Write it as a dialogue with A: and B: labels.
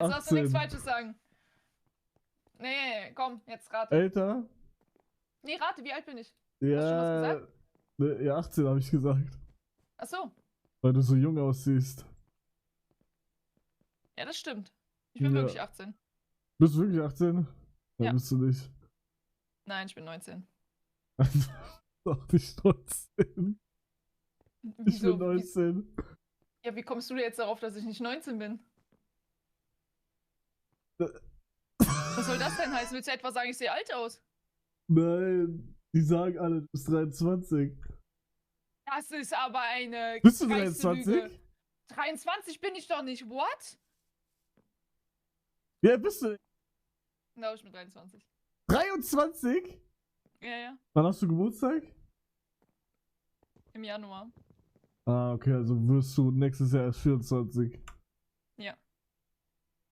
A: Jetzt darfst du nichts
B: 18.
A: Falsches sagen. Nee, komm, jetzt rate.
B: Älter?
A: Nee, rate, wie alt bin ich?
B: Ja.
A: Hast du schon was gesagt?
B: Ne, ja, 18 habe ich gesagt.
A: Ach so.
B: Weil du so jung aussiehst.
A: Ja, das stimmt. Ich bin
B: Ja.
A: wirklich 18.
B: Bist du wirklich 18? Ja,
A: Ja.
B: bist du nicht.
A: Nein, ich bin 19.
B: Doch, nicht 19. Ich bin
A: Wieso?
B: 19.
A: Ja, wie kommst du jetzt darauf, dass ich nicht 19 bin? Was soll das denn heißen? Willst du etwa sagen, ich sehe alt aus?
B: Nein, die sagen alle, du bist 23.
A: Das ist aber eine
B: Bist du
A: dreiste Lüge.
B: 23?
A: 23 bin ich doch nicht. What?
B: Ja, bist du
A: Na, ich bin 23.
B: 23?
A: Ja, ja.
B: Wann hast du Geburtstag?
A: Im Januar.
B: Ah, okay, also wirst du nächstes Jahr erst 24.